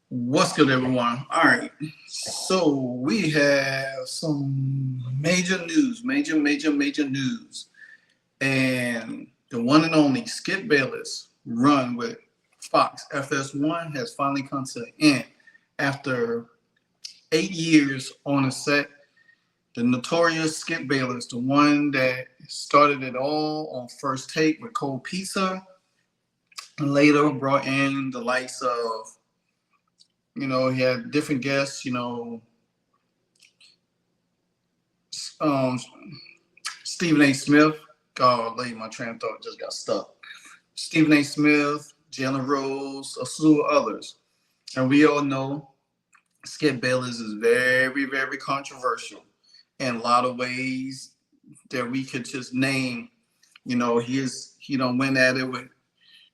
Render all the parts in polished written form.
What's good, everyone? All right, so we have some major news, major news, and the one and only Skip Bayless run with Fox FS1 has finally come to an end after 8 years on the set. The notorious Skip Bayless, the one that started it all on First Take with Cold Pizza, and later brought in the likes of he had different guests, um, Stephen A. Smith. God, my train of thought just got stuck. Stephen A. Smith, Jalen Rose, a slew of others. And we all know Skip Bayless is very, very controversial in a lot of ways that we could just name. He don't went at it with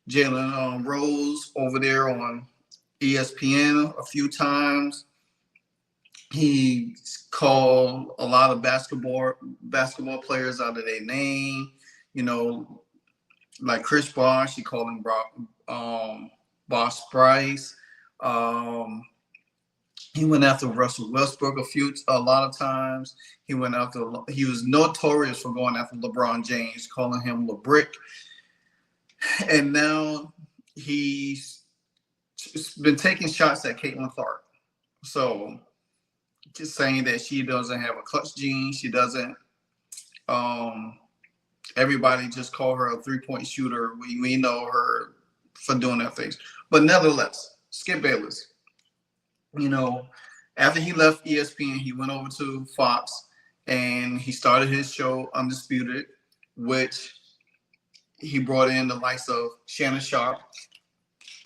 Jalen Rose over there on ESPN a few times. He called a lot of basketball players out of their name. Like Chris Bosh, he called him Boss Bryce. He went after Russell Westbrook a lot of times. He was notorious for going after LeBron James, calling him LeBrick. And now he's been taking shots at Caitlin Clark. So just saying that she doesn't have a clutch gene. She doesn't. Everybody just call her a 3-point shooter. We know her for doing that things. But nevertheless, Skip Bayless, after he left ESPN, he went over to Fox and he started his show Undisputed, which he brought in the likes of Shannon Sharpe,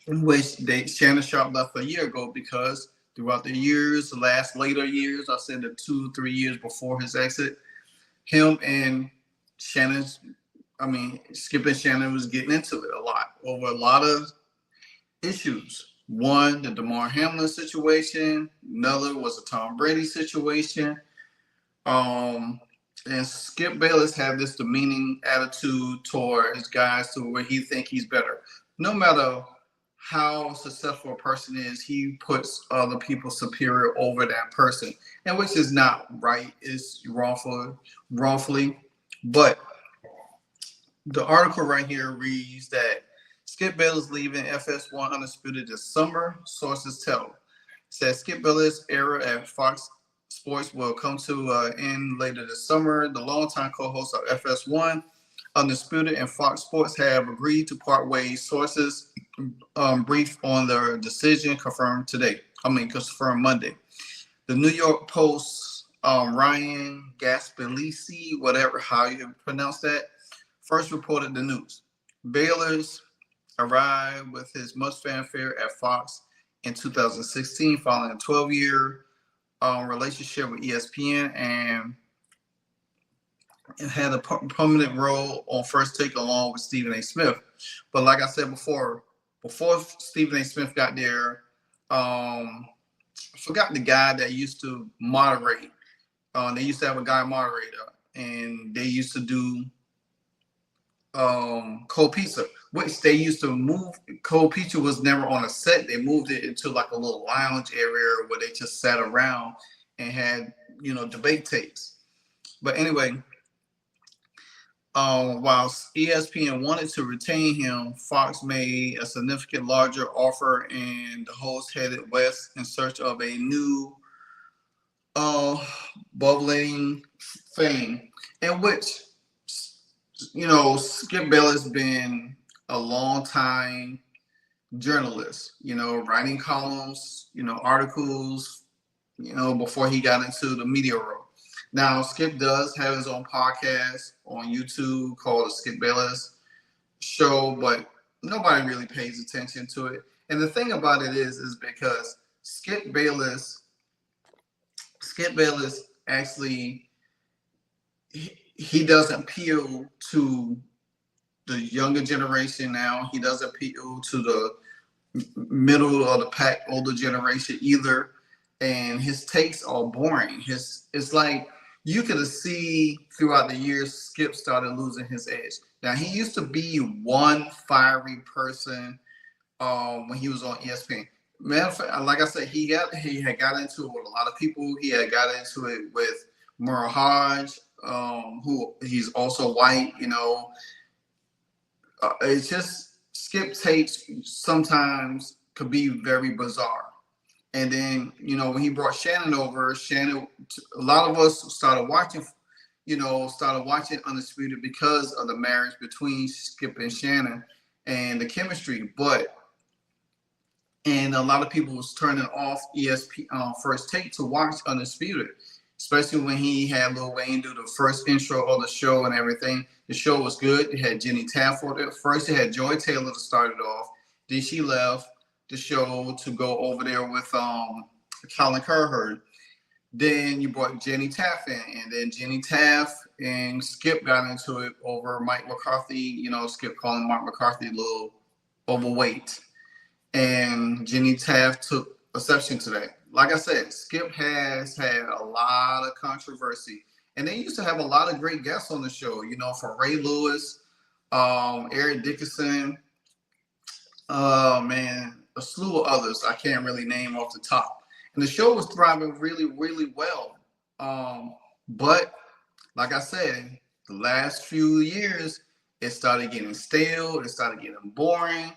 in which Shannon Sharpe left a year ago because throughout the years, later years, I said the 2-3 years before his exit, him and Skip and Shannon was getting into it a lot over a lot of issues. One, the DeMar Hamlin situation. Another was the Tom Brady situation. And Skip Bayless had this demeaning attitude toward his guys to where he think he's better. No matter how successful a person is, he puts other people superior over that person, and which is not right. It's wrongfully. But the article right here reads that Skip Bayless leaving FS1 Undisputed this summer. Sources tell. It says Skip Bayless' era at Fox Sports will come to an end later this summer. The longtime co-host of FS1 Undisputed and Fox Sports have agreed to part ways. Sources briefed on their decision confirmed Monday. The New York Post, Ryan Gaspelisi, whatever, how you pronounce that, first reported the news. Bayless arrived with his much fanfare at Fox in 2016 following a 12-year relationship with ESPN and had a prominent role on First Take along with Stephen A. Smith. But like I said before Stephen A. Smith got there, I forgot the guy that used to moderate. They used to have a guy moderator, and they used to do Cold Pizza, which they used to move. Cold Pizza was never on a set. They moved it into like a little lounge area where they just sat around and had, debate tapes. But anyway, while ESPN wanted to retain him, Fox made a significant larger offer, and the host headed west in search of a new bubbling fame, in which, Skip Bayless been a long time journalist, writing columns, articles, before he got into the media role. Now, Skip does have his own podcast on YouTube called The Skip Bayless Show, but nobody really pays attention to it. And the thing about it is because Skip Bayless actually, he doesn't appeal to the younger generation now. He doesn't appeal to the middle of the pack, older generation either. And his takes are boring. It's like you could see throughout the years, Skip started losing his edge. Now, he used to be one fiery person when he was on ESPN. Man, like I said, he had got into it with a lot of people. He had got into it with Merle Hodge, who he's also white. It's just Skip takes sometimes could be very bizarre. And then, when he brought Shannon over, a lot of us started watching, Undisputed because of the marriage between Skip and Shannon and the chemistry. And a lot of people was turning off ESPN First Take to watch Undisputed, especially when he had Lil Wayne do the first intro of the show and everything. The show was good. It had Jenny Tafford there. First, it had Joy Taylor to start it off. Then she left the show to go over there with Colin Cowherd. Then you brought Jenny Taff in, and then Jenny Taff and Skip got into it over Mike McCarthy. Skip calling Mark McCarthy a little overweight. And Jenny Taft took exception to that. Like I said, Skip has had a lot of controversy. And they used to have a lot of great guests on the show, from Ray Lewis, Eric Dickinson, a slew of others I can't really name off the top. And the show was thriving really, really well. But like I said, the last few years, it started getting stale. It started getting boring.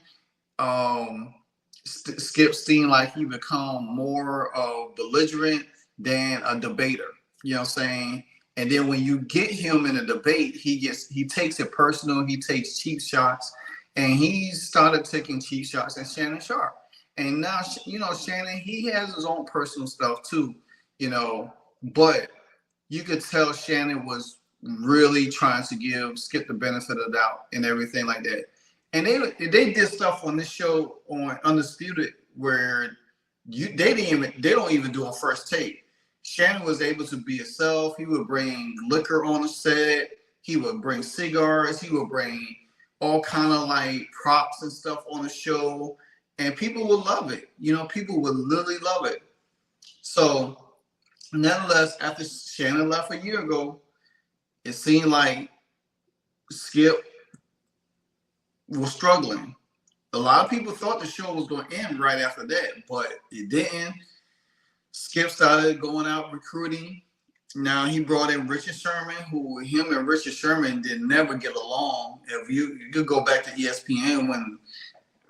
Skip seemed like he become more belligerent than a debater. You know what I'm saying? And then when you get him in a debate, he takes it personal. He takes cheap shots, and he started taking cheap shots at Shannon Sharpe. And now, Shannon, he has his own personal stuff too, but you could tell Shannon was really trying to give Skip the benefit of the doubt and everything like that. And they did stuff on this show on Undisputed where they don't even do a first take. Shannon was able to be himself. He would bring liquor on the set. He would bring cigars. He would bring all kind of like props and stuff on the show, and people would love it. People would literally love it. So, nevertheless, after Shannon left a year ago, it seemed like Skip was struggling. A lot of people thought the show was going to end right after that, but it didn't. Skip started going out recruiting. Now he brought in Richard Sherman, who him and Richard Sherman did never get along. If you could go back to ESPN when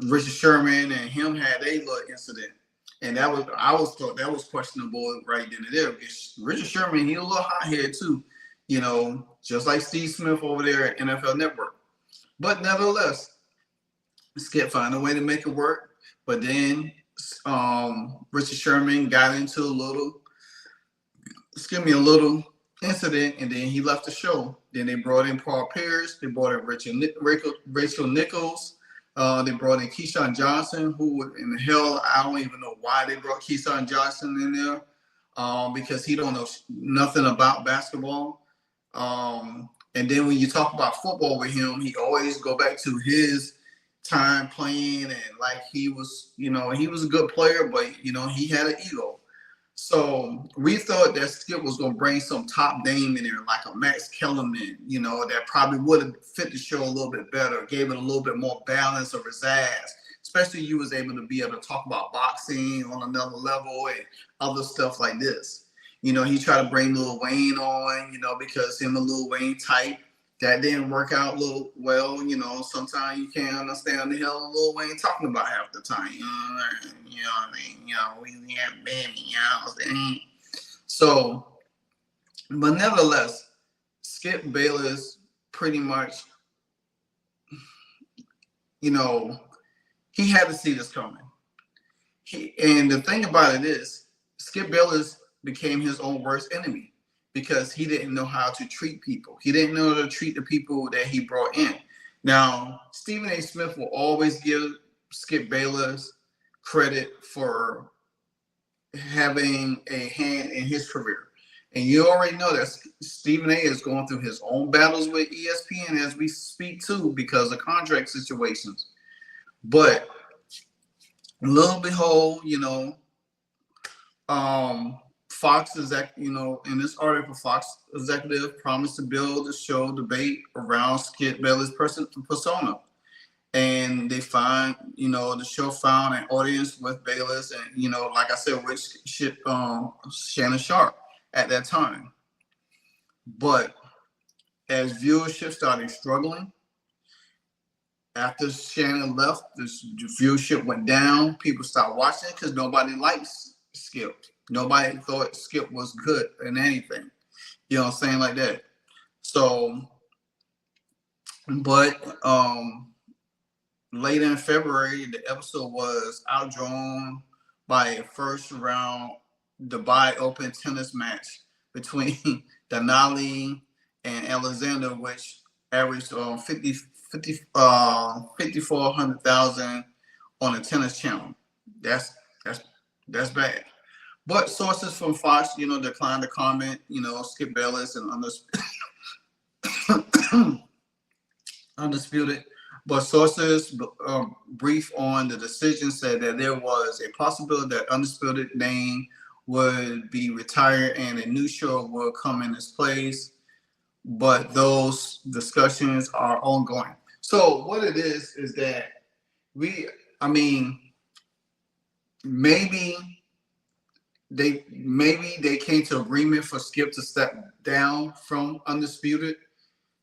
Richard Sherman and him had a little incident, and I thought that was questionable right then and there. Because Richard Sherman, he a little hothead too, just like Steve Smith over there at NFL Network. But nevertheless, Skip found a way to make it work. But then Richard Sherman got into a little incident, and then he left the show. Then they brought in Paul Pierce. They brought in Rachel Nichols. They brought in Keyshawn Johnson, who in the hell, I don't even know why they brought Keyshawn Johnson in there, because he don't know nothing about basketball. And then when you talk about football with him, he always go back to his time playing, and like he was a good player, but he had an ego. So we thought that Skip was going to bring some top name in there, like a Max Kellerman, that probably would have fit the show a little bit better, gave it a little bit more balance or pizzazz. Especially you was able to be able to talk about boxing on another level and other stuff like this. He tried to bring Lil Wayne on, because him and Lil Wayne type. That didn't work out a little well. Sometimes you can't understand the hell Lil Wayne talking about half the time. You know what I mean? We have baby, So, but nevertheless, Skip Bayless pretty much, he had to see this coming. And the thing about it is, Skip Bayless became his own worst enemy, because he didn't know how to treat people. He didn't know how to treat the people that he brought in. Now, Stephen A. Smith will always give Skip Bayless credit for having a hand in his career. And you already know that Stephen A. is going through his own battles with ESPN as we speak too, because of contract situations. But lo and behold, Fox in this article, Fox executive promised to build a show debate around Skip Bayless' persona. and they find, the show found an audience with Bayless and, like I said, with Shannon Sharpe at that time. But as viewership started struggling, after Shannon left, the viewership went down. People stopped watching because nobody likes Skip. Nobody thought Skip was good in anything. You know what I'm saying? Like that. So, but later in February, the episode was outdrawn by a first round Dubai Open tennis match between Denali and Alexander, which averaged 5,400,000 on the tennis channel. That's bad. But sources from Fox, declined to comment. Skip Bayless and Undisputed. But sources brief on the decision said that there was a possibility that Undisputed name would be retired and a new show will come in its place. But those discussions are ongoing. So what it is that maybe they came to agreement for Skip to step down from Undisputed,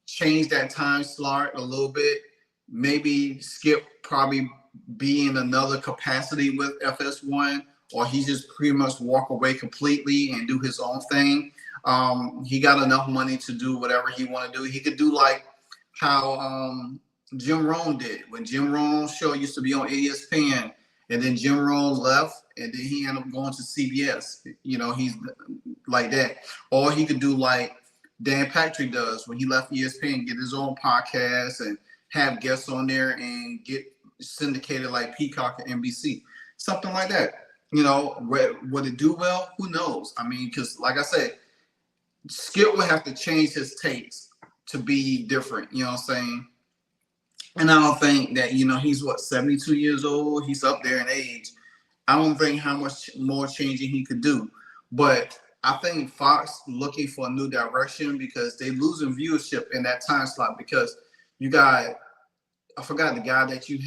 change that time slot a little bit. Maybe Skip probably be in another capacity with FS1, or he just pretty much walk away completely and do his own thing. He got enough money to do whatever he want to do. He could do like how Jim Rohn did. When Jim Rohn's show used to be on ESPN, and then Jim Rohn left, and then he ended up going to CBS. He's like that. Or he could do like Dan Patrick does when he left ESPN, get his own podcast and have guests on there and get syndicated like Peacock and NBC. Something like that. Would it do well? Who knows? Because like I said, Skip would have to change his takes to be different. You know what I'm saying? And I don't think that, he's 72 years old. He's up there in age. I don't think how much more changing he could do. But I think Fox looking for a new direction because they losing viewership in that time slot because you got, I forgot the guy that you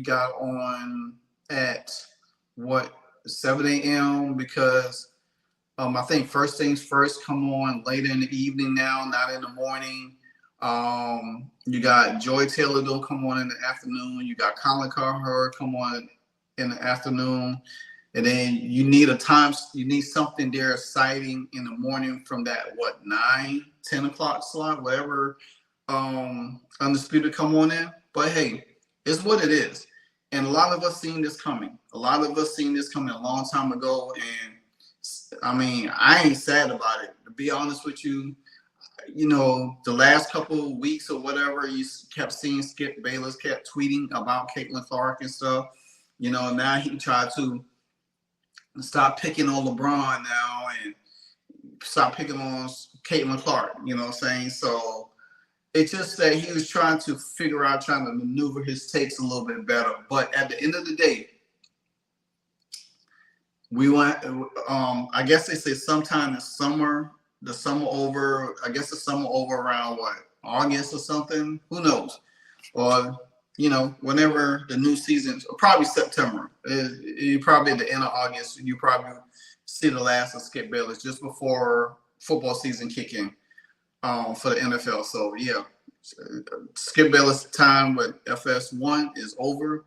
got on at 7 a.m. because I think First Things First come on later in the evening now, not in the morning. You got Joy Taylor don't come on in the afternoon. You got Colin Cowherd come on in the afternoon. And then you need something there exciting in the morning from that, 9, 10 o'clock slot, whatever Undisputed come on in. But hey, it's what it is. And a lot of us seen this coming. A lot of us seen this coming a long time ago. And I ain't sad about it. To be honest with you, the last couple of weeks or whatever, you kept seeing Skip Bayless kept tweeting about Caitlin Clark and stuff. Now he tried to stop picking on LeBron now and stop picking on Caitlin Clark. You know what I'm saying? So it's just that he was trying to maneuver his takes a little bit better. But at the end of the day, we want, I guess they say sometime in the summer over around August or something, who knows? Or, whenever the new season, probably September, you probably at the end of August, you probably see the last of Skip Bayless just before football season kick in for the NFL. So yeah, Skip Bayless' time with FS1 is over.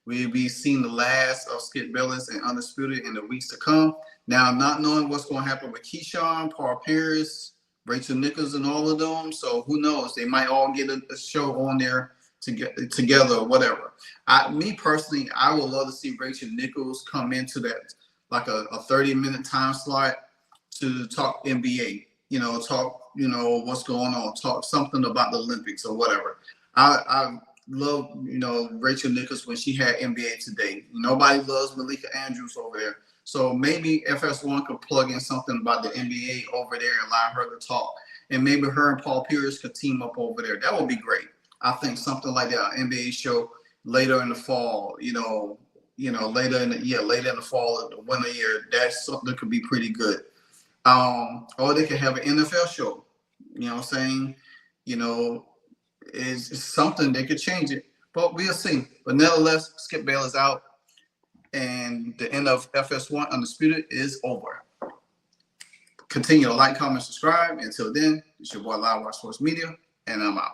We'll be seeing the last of Skip Bayless and Undisputed in the weeks to come. Now, not knowing what's going to happen with Keyshawn, Paul Pierce, Rachel Nichols, and all of them. So who knows? They might all get a show on there together or whatever. Me personally, I would love to see Rachel Nichols come into that, like a 30-minute time slot to talk NBA, talk, what's going on, talk something about the Olympics or whatever. I love, Rachel Nichols when she had NBA Today. Nobody loves Malika Andrews over there. So maybe FS1 could plug in something about the NBA over there and allow her to talk. And maybe her and Paul Pierce could team up over there. That would be great. I think something like that, an NBA show later in the fall, later in the fall of the winter year, that's something that could be pretty good. Or they could have an NFL show, you know what I'm saying? It's something they could change it. But we'll see. But nevertheless, Skip Bayless out. And the end of FS1 Undisputed is over. Continue to like, comment, subscribe. Until then, it's your boy Livewire Sports Media, and I'm out.